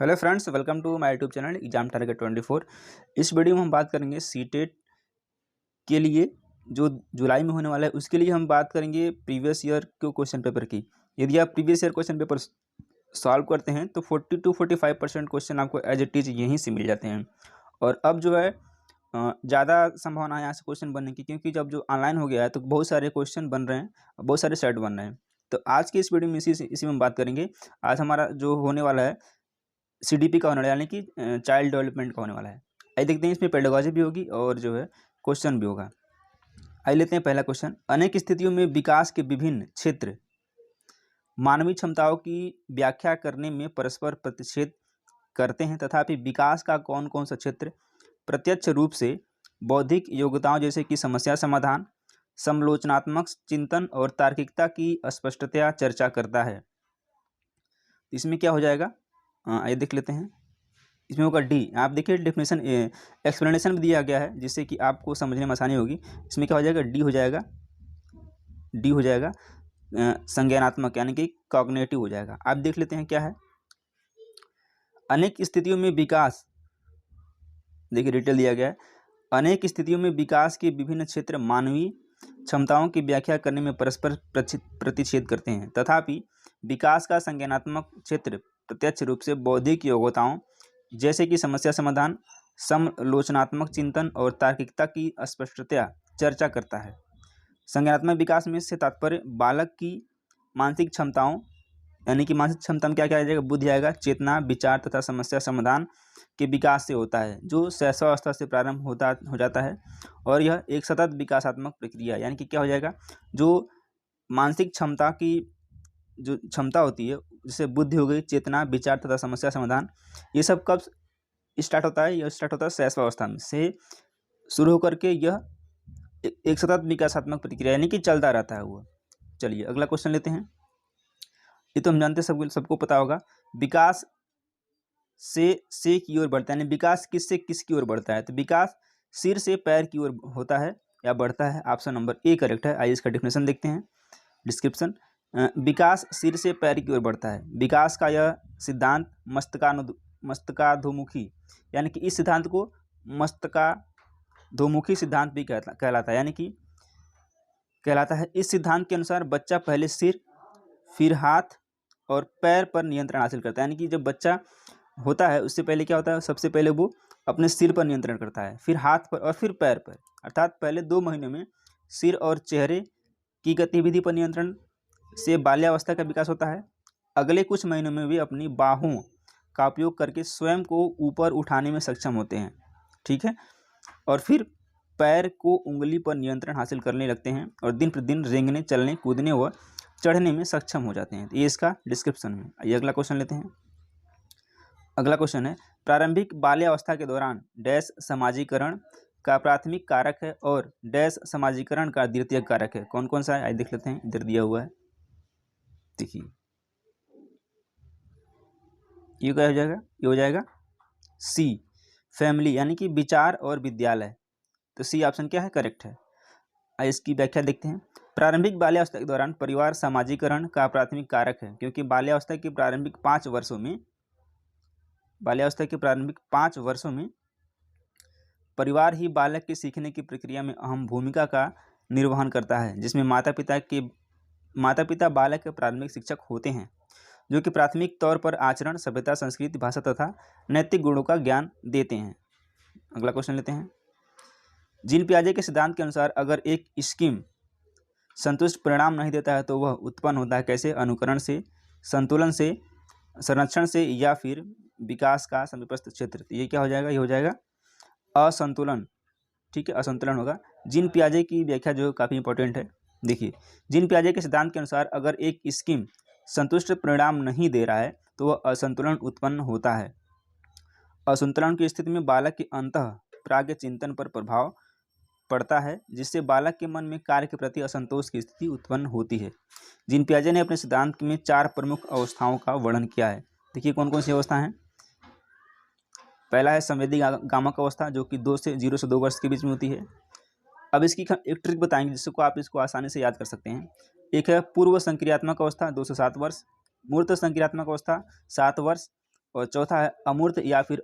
Hello friends, welcome to my YouTube channel exam target 24। इस video में हम बात करेंगे सीटेट के लिए जो जुलाई में होने वाला है उसके लिए हम बात करेंगे प्रीवियस ईयर के क्वेश्चन पेपर की। यदि आप previous year question paper solve करते हैं तो 40 to 45% क्वेश्चन आपको एज इट इज़ यहीं से मिल जाते हैं। और अब जो है ज़्यादा संभावना है यहाँ से क्वेश्चन बनने की, क्योंकि जब जो ऑनलाइन हो गया है तो बहुत सारे क्वेश्चन बन रहे हैं, बहुत सारे सेट बन रहे हैं। तो आज की इस वीडियो में इसी में हम बात करेंगे। आज हमारा जो होने वाला है सीडीपी का होने वाला है, यानी कि चाइल्ड डेवलपमेंट का होने वाला है। आइए देखते हैं, इसमें पेडागोजी भी होगी और जो है क्वेश्चन भी होगा। आइए लेते हैं पहला क्वेश्चन। अनेक स्थितियों में विकास के विभिन्न क्षेत्र मानवीय क्षमताओं की व्याख्या करने में परस्पर प्रतिच्छेद करते हैं, तथापि विकास का कौन कौन सा क्षेत्र प्रत्यक्ष रूप से बौद्धिक योग्यताओं जैसे कि समस्या समाधान, समालोचनात्मक चिंतन और तार्किकता की स्पष्टतया चर्चा करता है। इसमें क्या हो जाएगा, आइए देख लेते हैं। इसमें होगा डी। आप देखिए डेफिनेशन एक्सप्लेनेशन भी दिया गया है जिससे कि आपको समझने में आसानी होगी। इसमें क्या हो जाएगा, डी हो जाएगा, डी हो जाएगा संज्ञानात्मक यानी कि कॉग्निटिव हो जाएगा। आप देख लेते हैं क्या है। अनेक स्थितियों में विकास, देखिए डिटेल दिया गया है। अनेक स्थितियों में विकास के विभिन्न क्षेत्र मानवीय क्षमताओं की व्याख्या करने में परस्पर प्रतिच्छेद करते हैं, तथापि विकास का संज्ञानात्मक क्षेत्र प्रत्यक्ष रूप से बौद्धिक योग्यताओं जैसे कि समस्या समाधान, समालोचनात्मक चिंतन और तार्किकता की स्पष्टतया चर्चा करता है। संज्ञानात्मक विकास में से तात्पर्य बालक की मानसिक क्षमताओं, यानी कि मानसिक क्षमता में क्या क्या आ जाएगा, बुद्धि आएगा, चेतना, विचार तथा समस्या समाधान के विकास से होता है, जो शैशवावस्था से प्रारंभ हो जाता है। और यह एक सतत विकासात्मक प्रक्रिया, यानी कि क्या हो जाएगा, जो मानसिक क्षमता की जो क्षमता होती है, जैसे बुद्धि हो गई, चेतना, विचार तथा समस्या समाधान, ये सब कब स्टार्ट होता है, यह स्टार्ट होता है शैशवावस्था में से शुरू होकर के यह एक सतत विकासात्मक प्रक्रिया यानी कि चलता रहता है वो। चलिए अगला क्वेश्चन लेते हैं। ये तो हम जानते हैं, सबको पता होगा। विकास से की ओर बढ़ता है, यानी विकास किससे किसकी ओर बढ़ता है, तो विकास सिर से पैर की ओर होता है या बढ़ता है। ऑप्शन नंबर ए करेक्ट है। आइए इसका डेफिनेशन देखते हैं, डिस्क्रिप्शन। विकास सिर से पैर की ओर बढ़ता है। विकास का यह सिद्धांत मस्तकाधोमुखी, यानी कि इस सिद्धांत को मस्तकाधोमुखी सिद्धांत भी कहलाता है, यानी कि कहलाता है। इस सिद्धांत के अनुसार बच्चा पहले सिर, फिर हाथ और पैर पर नियंत्रण हासिल करता है, यानी कि जब बच्चा होता है उससे पहले क्या होता है, सबसे पहले वो अपने सिर पर नियंत्रण करता है, फिर हाथ पर और फिर पैर पर। अर्थात पहले 2 महीने में सिर और चेहरे की गतिविधि पर नियंत्रण से बाल्यावस्था का विकास होता है। अगले कुछ महीनों में वे अपनी बाहों का उपयोग करके स्वयं को ऊपर उठाने में सक्षम होते हैं, ठीक है। और फिर पैर को उंगली पर नियंत्रण हासिल करने लगते हैं और दिन प्रतिदिन रेंगने, चलने, कूदने व चढ़ने में सक्षम हो जाते हैं। ये इसका डिस्क्रिप्शन है। ये अगला क्वेश्चन लेते हैं। अगला क्वेश्चन है, प्रारंभिक बाल्यावस्था के दौरान डैश समाजीकरण का प्राथमिक कारक है और डैश समाजीकरण का द्वितीयक कारक है। कौन कौन सा है, आइए देख लेते हैं। इधर दिया हुआ है, देखिए ये क्या हो जाएगा, ये हो जाएगा सी फैमिली, यानी कि विचार और विद्यालय। तो सी ऑप्शन क्या है, करेक्ट है। आइए इसकी व्याख्या देखते हैं। प्रारंभिक बाल्यावस्था के दौरान परिवार समाजीकरण का प्राथमिक कारक है, क्योंकि बाल्यावस्था के प्रारंभिक 5 वर्षों में परिवार ही बालक के सीखने की प्रक्रिया में अहम भूमिका का निर्वहन करता है, जिसमें माता पिता बालक के प्राथमिक शिक्षक होते हैं, जो कि प्राथमिक तौर पर आचरण, सभ्यता, संस्कृति, भाषा तथा नैतिक गुणों का ज्ञान देते हैं। अगला क्वेश्चन लेते हैं। जीन पियाजे के सिद्धांत के अनुसार अगर एक स्कीम संतुष्ट परिणाम नहीं देता है तो वह उत्पन्न होता है कैसे, अनुकरण से, संतुलन से, संरक्षण से या फिर विकास का समीपस्थ क्षेत्र। तो ये क्या हो जाएगा, ये हो जाएगा असंतुलन, ठीक है, असंतुलन होगा। जीन पियाजे की व्याख्या जो काफ़ी इंपॉर्टेंट है। देखिए, जीन पियाजे के सिद्धांत के अनुसार अगर एक स्कीम संतुष्ट परिणाम नहीं दे रहा है तो वह असंतुलन उत्पन्न होता है। असंतुलन की स्थिति में बालक के अंतः प्राज्ञ चिंतन पर प्रभाव पड़ता है, जिससे बालक के मन में कार्य के प्रति असंतोष की स्थिति उत्पन्न होती है। जीन पियाजे ने अपने सिद्धांत में 4 प्रमुख अवस्थाओं का वर्णन किया है। देखिए कौन कौन सी अवस्था हैं। पहला है संवेदी गामक अवस्था, जो कि 0 से 2 वर्ष के बीच में होती है। अब इसकी एक ट्रिक बताएंगे जिसको आप इसको आसानी से याद कर सकते हैं। एक है पूर्व संक्रियात्मक अवस्था 2 से 7 वर्ष, मूर्त संक्रियात्मक अवस्था 7 वर्ष और चौथा है अमूर्त या फिर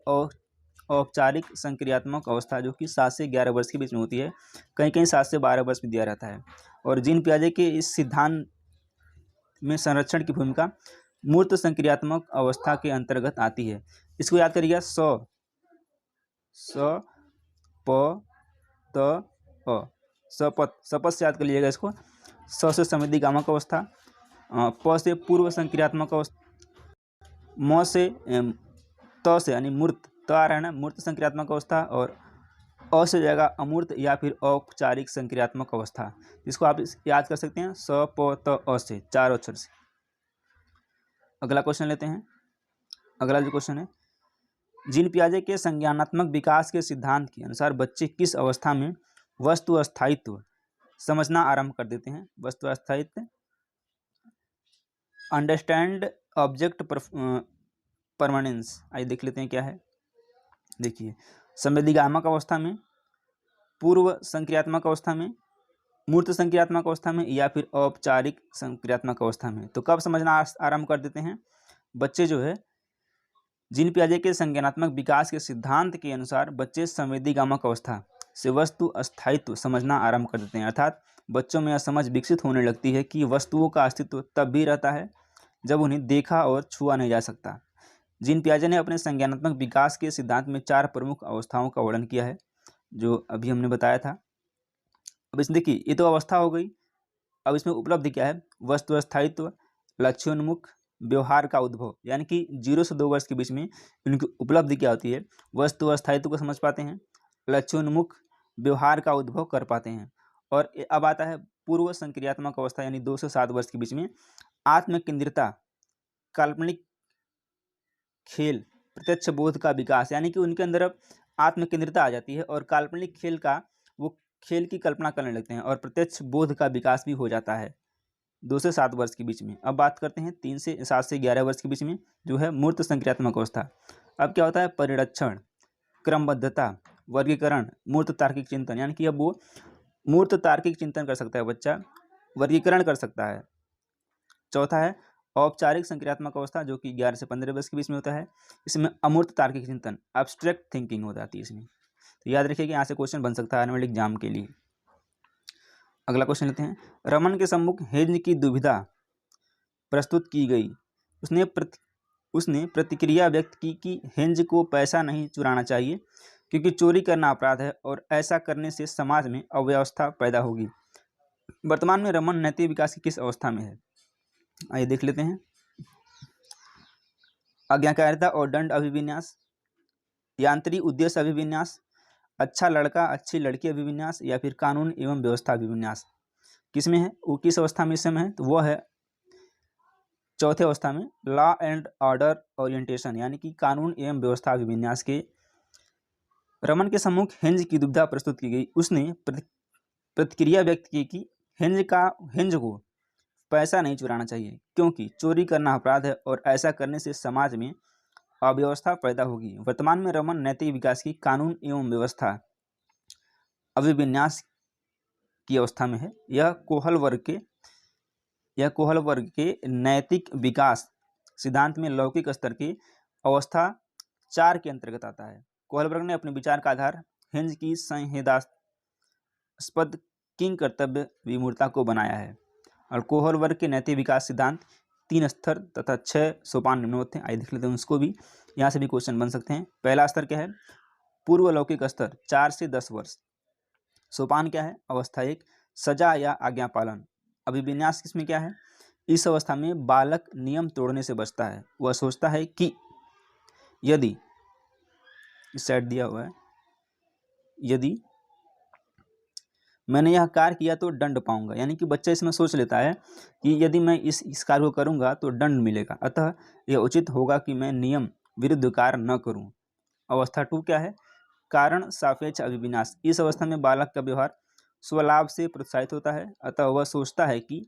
औपचारिक संक्रियात्मक अवस्था, जो कि 7 से 11 वर्ष के बीच में होती है। कहीं कहीं 7 से 12 वर्ष भी दिया रहता है। और जीन पियाजे के इस सिद्धांत में संरक्षण की भूमिका मूर्त संक्रियात्मक अवस्था के अंतर्गत आती है। इसको याद करिएगा, स प त अ, शपथ से याद कर लीजिएगा इसको। स से संवेदी गामक अवस्था, प से पूर्व संक्रियात्मक अवस्था, म से त से यानी मूर्त, त आ रहा है ना, मूर्त संक्रियात्मक अवस्था, और अ से जाएगा अमूर्त या फिर औपचारिक संक्रियात्मक अवस्था। इसको आप याद कर सकते हैं, स प त अ से, 4 अक्षर से। अगला क्वेश्चन लेते हैं। अगला जो क्वेश्चन है, जीन पियाजे के संज्ञानात्मक विकास के सिद्धांत के अनुसार बच्चे किस अवस्था में वस्तु अस्थायित्व समझना आरंभ कर देते हैं? वस्तु अस्थायित्व, अंडरस्टैंड ऑब्जेक्ट परमानेंस। आइए देख लेते हैं क्या है। देखिए, संवेदीगामक अवस्था में, पूर्व संक्रियात्मक अवस्था में, मूर्त संक्रियात्मक अवस्था में, या फिर औपचारिक संक्रियात्मक अवस्था में। तो कब समझना आरंभ कर देते हैं बच्चे? जो है, जीन पियाजे के संज्ञानात्मक विकास के सिद्धांत के अनुसार बच्चे संवेदीगामक अवस्था से वस्तु अस्थायित्व समझना आरंभ कर देते हैं। अर्थात बच्चों में यह समझ विकसित होने लगती है कि वस्तुओं का अस्तित्व तब भी रहता है जब उन्हें देखा और छुआ नहीं जा सकता। जीन पियाजे ने अपने संज्ञानात्मक विकास के सिद्धांत में 4 प्रमुख अवस्थाओं का वर्णन किया है, जो अभी हमने बताया था। अब इसमें देखिए, ये तो अवस्था हो गई। अब इसमें उपलब्धि क्या है? वस्तु अस्थायित्व, लक्ष्योन्मुख, व्यवहार का उद्भव, यानी कि 0 से 2 वर्ष के बीच में इनकी उपलब्धि क्या होती है? वस्तु अस्थायित्व को समझ पाते हैं, लक्ष्योन्मुख व्यवहार का उद्भव कर पाते हैं। और अब आता है पूर्व संक्रियात्मक अवस्था, यानी 2 से 7 वर्ष के बीच में आत्मकेंद्रिता, काल्पनिक खेल, प्रत्यक्ष बोध का विकास, यानी कि उनके अंदर अब आत्मकेंद्रिता आ जाती है और काल्पनिक खेल का, वो खेल की कल्पना करने लगते हैं, और प्रत्यक्ष बोध का विकास भी हो जाता है 2 से 7 वर्ष के बीच में। अब बात करते हैं 7 से 11 वर्ष के बीच में, जो है मूर्त संक्रियात्मक अवस्था। अब क्या होता है? परिरक्षण, क्रमबद्धता, वर्गीकरण, मूर्त तार्किक चिंतन, यानी कि अब वो मूर्त तार्किक चिंतन कर सकता है बच्चा, वर्गीकरण कर सकता है। चौथा है औपचारिक संक्रियात्मक अवस्था, जो कि 11 से 15 वर्ष के बीच में होता है। इसमें अमूर्त तार्किक चिंतन, एब्स्ट्रैक्ट थिंकिंग हो जाती है इसमें। तो याद रखिए कि यहाँ से क्वेश्चन बन सकता है आने वाले एग्जाम के लिए। अगला क्वेश्चन लेते हैं। रमन के सम्मुख हेंज की दुविधा प्रस्तुत की गई। उसने प्रतिक्रिया व्यक्त की कि हेंज को पैसा नहीं चुराना चाहिए, क्योंकि चोरी करना अपराध है और ऐसा करने से समाज में अव्यवस्था पैदा होगी। वर्तमान में रमन नैतिक विकास की किस अवस्था में है? आइए देख लेते हैं। आज्ञाकारिता और दंड अभिविन्यास, यांत्रिक उद्देश्य अभिविन्यास, अच्छा लड़का अच्छी लड़की अभिविन्यास, या फिर कानून एवं व्यवस्था अभिविन्यास। किसमें है? वो किस अवस्था में इस समय है? तो वह है चौथे अवस्था में, लॉ एंड ऑर्डर ओरिएंटेशन, यानी कि कानून एवं व्यवस्था अभिविन्यास के। रमन के सम्मुख हेंज की दुविधा प्रस्तुत की गई। उसने प्रतिक्रिया व्यक्त की कि हेंज को पैसा नहीं चुराना चाहिए, क्योंकि चोरी करना अपराध है और ऐसा करने से समाज में अव्यवस्था पैदा होगी। वर्तमान में रमन नैतिक विकास की कानून एवं व्यवस्था अभिविन्यास की अवस्था में है। यह कोहल वर्ग के नैतिक विकास सिद्धांत में लौकिक स्तर की अवस्था 4 के अंतर्गत आता है। कोहल वर्ग ने अपने विचार का आधार हेंज की संदेहास्पद किंग कर्तव्य विमूर्ता को बनाया है। और कोहल वर्ग के नैतिक विकास सिद्धांत 3 स्तर तथा 6 सोपान निम्नवत हैं। आइए देख लेते हैं उसको भी, यहाँ से भी क्वेश्चन बन सकते हैं। पहला स्तर क्या है? पूर्व लौकिक स्तर, 4 से 10 वर्ष। सोपान क्या है? अवस्था 1, सजा या आज्ञा पालन। अभिविन्यास किसमें क्या है? इस अवस्था में बालक नियम तोड़ने से बचता है। वह सोचता है कि यदि, इस साइड दिया हुआ है, यदि मैंने यह कार्य किया तो दंड पाऊंगा, यानी कि बच्चा इसमें सोच लेता है कि यदि मैं इस कार्य को करूंगा तो दंड मिलेगा, अतः यह उचित होगा कि मैं नियम विरुद्ध कार्य न करूं। अवस्था 2 क्या है? कारण सापेक्ष अभिविन्यास। इस अवस्था में बालक का व्यवहार स्वलाभ से प्रोत्साहित होता है, अतः वह सोचता है कि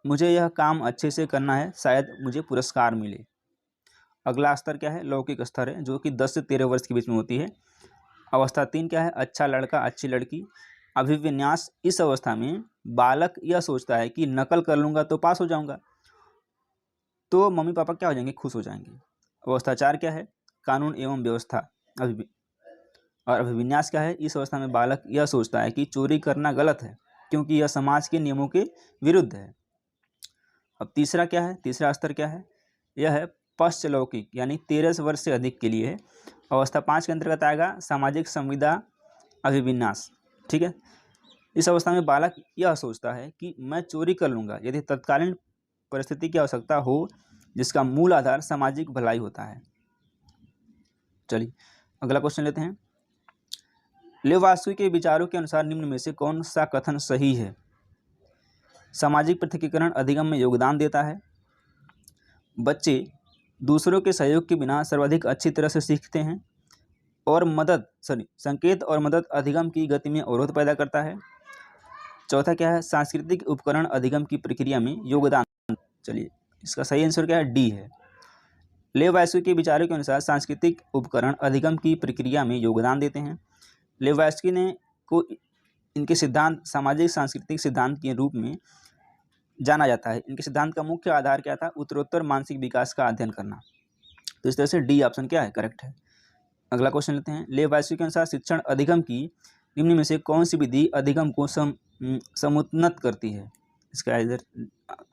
मुझे यह काम अच्छे से करना है, शायद मुझे पुरस्कार मिले। अगला स्तर क्या है? लौकिक स्तर है, जो कि 10 से 13 वर्ष के बीच में होती है। अवस्था 3 क्या है? अच्छा लड़का अच्छी लड़की अभिविन्यास। इस अवस्था में बालक यह सोचता है कि नकल कर लूंगा तो पास हो जाऊंगा, तो मम्मी पापा क्या हो जाएंगे? खुश हो जाएंगे। अवस्था 4 क्या है? कानून एवं व्यवस्था। और अभिविन्यास क्या है? इस अवस्था में बालक यह सोचता है कि चोरी करना गलत है क्योंकि यह समाज के नियमों के विरुद्ध है। अब तीसरा क्या है? तीसरा स्तर क्या है? यह है पश्चलौकिक, यानी 13 वर्ष से अधिक के लिए है। अवस्था 5 के अंतर्गत आएगा सामाजिक संविदा अभिविन्यास। ठीक है, इस अवस्था में बालक यह सोचता है कि मैं चोरी कर लूँगा यदि तत्कालीन परिस्थिति की आवश्यकता हो जिसका मूल आधार सामाजिक भलाई होता है। चलिए अगला क्वेश्चन लेते हैं। लेव वास्तु के विचारों के अनुसार निम्न में से कौन सा कथन सही है? सामाजिक पृथकीकरण अधिगम में योगदान देता है। बच्चे दूसरों के सहयोग के बिना सर्वाधिक अच्छी तरह से सीखते हैं। और संकेत और मदद अधिगम की गति में अवरोध पैदा करता है। चौथा क्या है? सांस्कृतिक उपकरण अधिगम की प्रक्रिया में योगदान। चलिए इसका सही आंसर क्या है? डी है। लेव वास्तु के विचारों के अनुसार सांस्कृतिक उपकरण अधिगम की प्रक्रिया में योगदान देते हैं। लेव वास्तु ने को इनके सिद्धांत सामाजिक सांस्कृतिक सिद्धांत के रूप में जाना जाता है। इनके सिद्धांत का मुख्य आधार क्या था? उत्तरोत्तर मानसिक विकास का अध्ययन करना। तो इस तरह से डी ऑप्शन क्या है? करेक्ट है। अगला क्वेश्चन लेते हैं। लेव वास्तु के अनुसार शिक्षण अधिगम की निम्न में से कौन सी विधि अधिगम को समुन्नत करती है? इसका इधर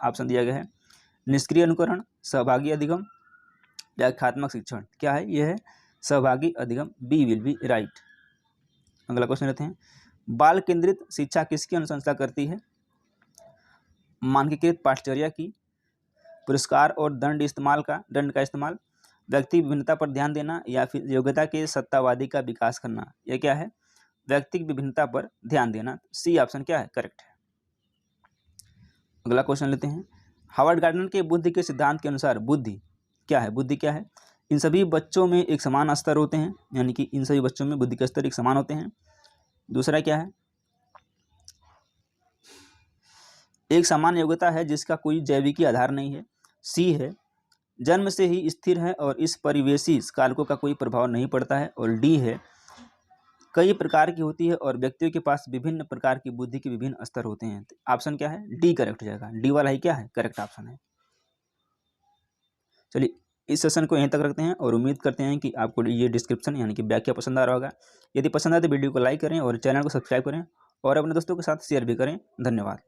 ऑप्शन दिया गया है निष्क्रिय अनुकरण, सहभागी अधिगम, व्याख्यात्मक शिक्षण। क्या है? यह है सहभागी अधिगम। B will be right. अगला क्वेश्चन लेते हैं। बाल केंद्रित शिक्षा किसकी अनुशंसा करती है? मानकीकृत पाठचर्या की, पुरस्कार और दंड का इस्तेमाल, व्यक्ति विभिन्नता पर ध्यान देना, या फिर योग्यता के सत्तावादी का विकास करना। यह क्या है? व्यक्तिगत विभिन्नता पर ध्यान देना। सी ऑप्शन क्या है? करेक्ट है। अगला क्वेश्चन लेते हैं। हावर्ड गार्डनर के बुद्धि के सिद्धांत के अनुसार बुद्धि क्या है? बुद्धि क्या है? इन सभी बच्चों में एक समान स्तर होते हैं, यानी कि इन सभी बच्चों में बुद्धि के स्तर एक समान होते हैं। दूसरा क्या है? एक समान योग्यता है जिसका कोई जैविकी आधार नहीं है। सी है जन्म से ही स्थिर है और इस परिवेशी कारकों का कोई प्रभाव नहीं पड़ता है। और डी है कई प्रकार की होती है और व्यक्तियों के पास विभिन्न प्रकार की बुद्धि के विभिन्न स्तर होते हैं। ऑप्शन क्या है? डी करेक्ट हो जाएगा। डी वाला ही क्या है? करेक्ट ऑप्शन है। चलिए इस सेशन को यहीं तक रखते हैं और उम्मीद करते हैं कि आपको ये डिस्क्रिप्शन यानी कि व्याख्या पसंद आ रहा होगा। यदि पसंद आए तो वीडियो को लाइक करें और चैनल को सब्सक्राइब करें और अपने दोस्तों के साथ शेयर भी करें। धन्यवाद।